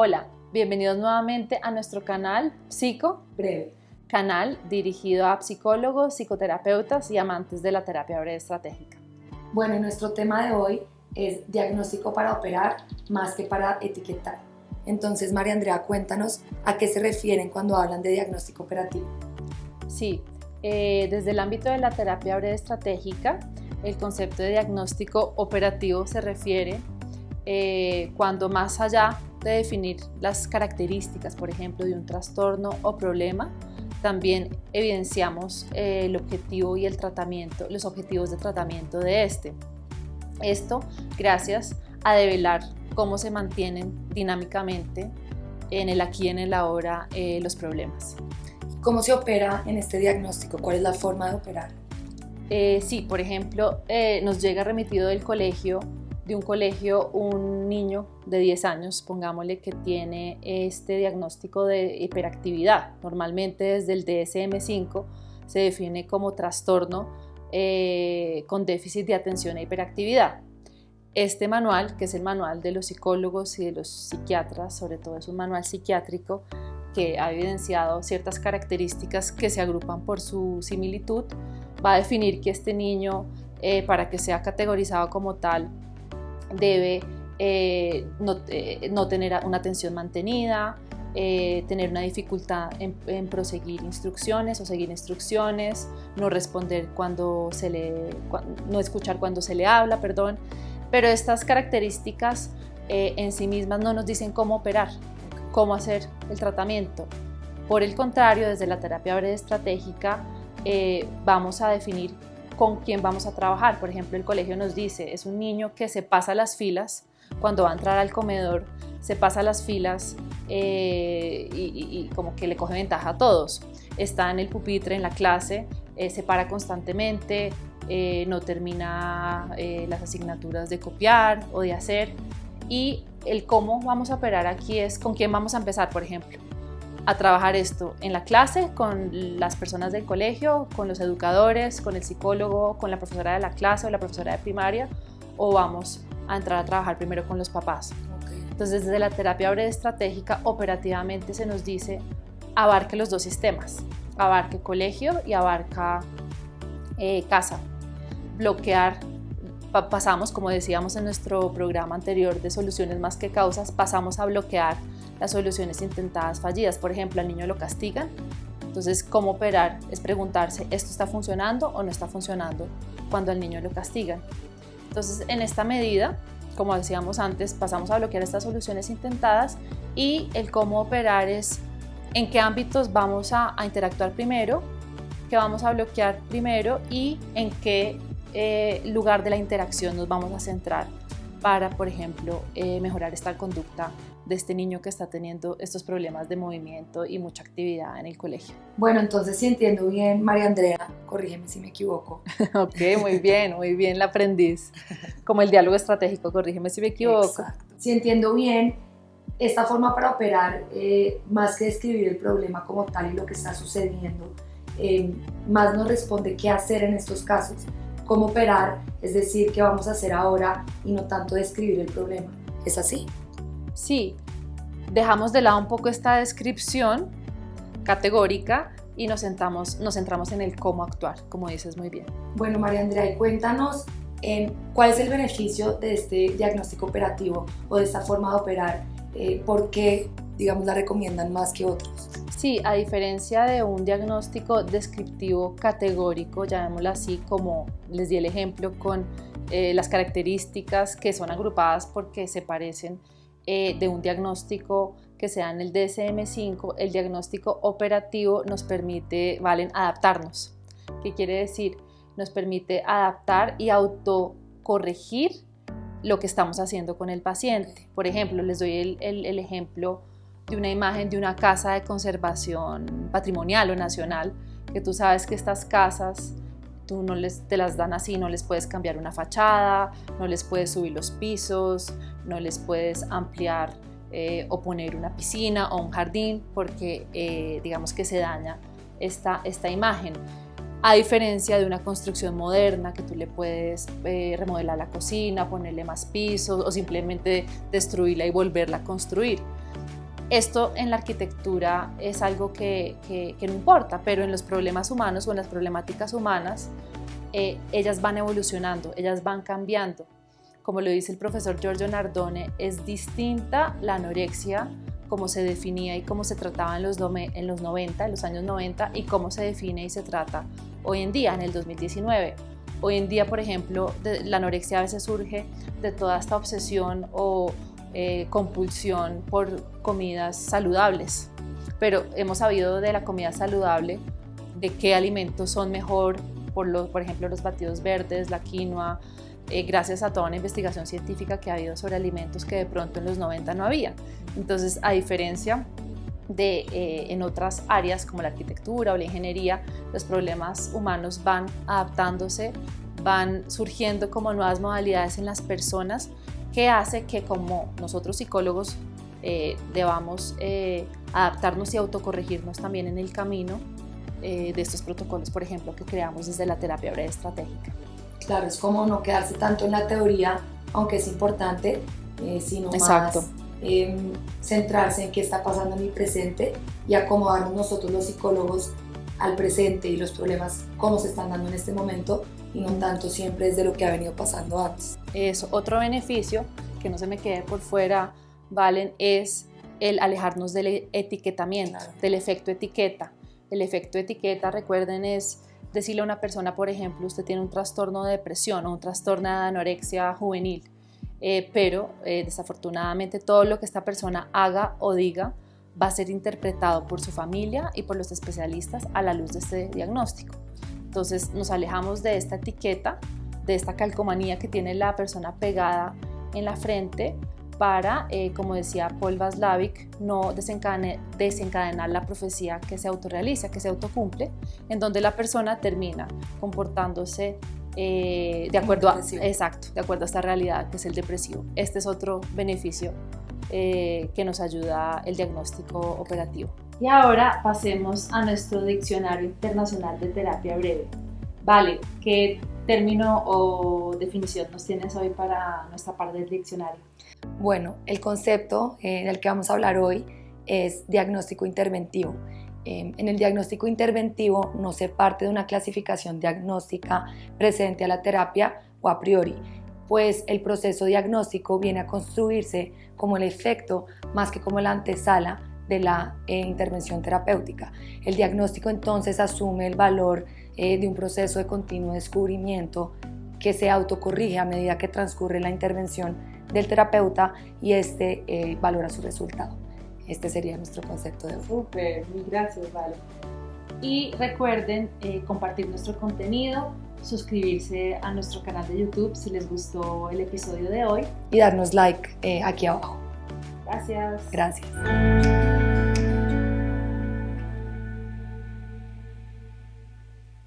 Hola, bienvenidos nuevamente a nuestro canal Psico Breve, canal dirigido a psicólogos, psicoterapeutas y amantes de la terapia breve estratégica. Bueno, y nuestro tema de hoy es diagnóstico para operar más que para etiquetar. Entonces, María Andrea, cuéntanos a qué se refieren cuando hablan de diagnóstico operativo. Sí, desde el ámbito de la terapia breve estratégica, el concepto de diagnóstico operativo se refiere cuando más allá de definir las características, por ejemplo, de un trastorno o problema, también evidenciamos el objetivo y el tratamiento, los objetivos de tratamiento de este. Esto gracias a develar cómo se mantienen dinámicamente en el aquí y en el ahora los problemas. ¿Cómo se opera en este diagnóstico? ¿Cuál es la forma de operar? Sí, por ejemplo, nos llega remitido de un colegio, un niño de 10 años, pongámosle, que tiene este diagnóstico de hiperactividad. Normalmente desde el DSM-5 se define como trastorno con déficit de atención e hiperactividad. Este manual, que es el manual de los psicólogos y de los psiquiatras, sobre todo es un manual psiquiátrico que ha evidenciado ciertas características que se agrupan por su similitud, va a definir que este niño, para que sea categorizado como tal, debe no tener una atención mantenida, tener una dificultad en proseguir instrucciones o seguir instrucciones, no responder no escuchar cuando se le habla, pero estas características en sí mismas no nos dicen cómo operar, cómo hacer el tratamiento. Por el contrario, desde la terapia breve estratégica vamos a definir con quién vamos a trabajar. Por ejemplo, el colegio nos dice, es un niño que se pasa las filas, cuando va a entrar al comedor, se pasa las filas y como que le coge ventaja a todos. Está en el pupitre, en la clase, se para constantemente, no termina las asignaturas de copiar o de hacer. Y el cómo vamos a operar aquí es con quién vamos a empezar, por ejemplo, a trabajar esto en la clase, con las personas del colegio, con los educadores, con el psicólogo, con la profesora de la clase o la profesora de primaria, o vamos a entrar a trabajar primero con los papás. Entonces, desde la terapia breve estratégica, operativamente se nos dice abarque los dos sistemas, abarque colegio y abarca casa. Bloquear, pasamos, como decíamos en nuestro programa anterior de soluciones más que causas, pasamos a bloquear las soluciones intentadas fallidas. Por ejemplo, al niño lo castigan, entonces cómo operar es preguntarse, ¿esto está funcionando o no está funcionando cuando al niño lo castigan? Entonces, en esta medida, como decíamos antes, pasamos a bloquear estas soluciones intentadas, y el cómo operar es en qué ámbitos vamos a interactuar primero, qué vamos a bloquear primero y en qué lugar de la interacción nos vamos a centrar para, por ejemplo, mejorar esta conducta de este niño que está teniendo estos problemas de movimiento y mucha actividad en el colegio. Bueno, entonces, si entiendo bien, María Andrea, corrígeme si me equivoco. Ok, muy bien la aprendiz. Como el diálogo estratégico, corrígeme si me equivoco. Exacto. Si entiendo bien, esta forma para operar, más que describir el problema como tal y lo que está sucediendo, más nos responde qué hacer en estos casos. Cómo operar, es decir, qué vamos a hacer ahora y no tanto describir el problema. ¿Es así? Sí, dejamos de lado un poco esta descripción categórica y nos centramos en el cómo actuar, como dices muy bien. Bueno, María Andrea, cuéntanos cuál es el beneficio de este diagnóstico operativo o de esta forma de operar, por qué, digamos, la recomiendan más que otros. Sí, a diferencia de un diagnóstico descriptivo categórico, llamémoslo así, como les di el ejemplo con las características que son agrupadas porque se parecen de un diagnóstico que sea en el DSM-5, el diagnóstico operativo nos permite, adaptarnos. ¿Qué quiere decir? Nos permite adaptar y autocorregir lo que estamos haciendo con el paciente. Por ejemplo, les doy el ejemplo de una imagen de una casa de conservación patrimonial o nacional, que tú sabes que estas casas tú te las dan así, no les puedes cambiar una fachada, no les puedes subir los pisos, no les puedes ampliar o poner una piscina o un jardín porque digamos que se daña esta imagen. A diferencia de una construcción moderna que tú le puedes remodelar la cocina, ponerle más pisos o simplemente destruirla y volverla a construir. Esto en la arquitectura es algo que no importa, pero en los problemas humanos o en las problemáticas humanas, ellas van evolucionando, ellas van cambiando. Como lo dice el profesor Giorgio Nardone, es distinta la anorexia, cómo se definía y cómo se trataba en los años 90, y cómo se define y se trata hoy en día, en el 2019. Hoy en día, por ejemplo, la anorexia a veces surge de toda esta obsesión o compulsión por comidas saludables, pero hemos sabido de la comida saludable, de qué alimentos son mejor, por ejemplo los batidos verdes, la quinoa, gracias a toda una investigación científica que ha habido sobre alimentos que de pronto en los 90 no había. Entonces, a diferencia de en otras áreas como la arquitectura o la ingeniería, los problemas humanos van adaptándose, van surgiendo como nuevas modalidades en las personas, que hace que como nosotros psicólogos debamos adaptarnos y autocorregirnos también en el camino de estos protocolos, por ejemplo, que creamos desde la terapia breve estratégica. Claro, es como no quedarse tanto en la teoría, aunque es importante, sino Exacto. más centrarse en qué está pasando en mi presente y acomodarnos nosotros los psicólogos al presente y los problemas cómo se están dando en este momento, y no tanto siempre desde lo que ha venido pasando antes. Eso, otro beneficio, que no se me quede por fuera, Valen, es el alejarnos del etiquetamiento, claro, del efecto etiqueta. El efecto etiqueta, recuerden, es decirle a una persona, por ejemplo, usted tiene un trastorno de depresión o un trastorno de anorexia juvenil, pero desafortunadamente todo lo que esta persona haga o diga va a ser interpretado por su familia y por los especialistas a la luz de este diagnóstico. Entonces nos alejamos de esta etiqueta, de esta calcomanía que tiene la persona pegada en la frente, para, como decía Paul Václavic, no desencadenar la profecía que se autorrealiza, que se autocumple, en donde la persona termina comportándose de acuerdo a esta realidad que es el depresivo. Este es otro beneficio que nos ayuda el diagnóstico operativo. Y ahora pasemos a nuestro diccionario internacional de terapia breve. Vale, ¿qué término o definición nos tienes hoy para nuestra parte del diccionario? Bueno, el concepto del que vamos a hablar hoy es diagnóstico interventivo. En el diagnóstico interventivo no se parte de una clasificación diagnóstica presente a la terapia o a priori, pues el proceso diagnóstico viene a construirse como el efecto más que como la antesala de la intervención terapéutica. El diagnóstico entonces asume el valor de un proceso de continuo descubrimiento que se autocorrige a medida que transcurre la intervención del terapeuta y valora su resultado. Este sería nuestro concepto de hoy. Súper, mil gracias, Vale. Y recuerden compartir nuestro contenido, suscribirse a nuestro canal de YouTube si les gustó el episodio de hoy. Y darnos like aquí abajo. Gracias. Gracias.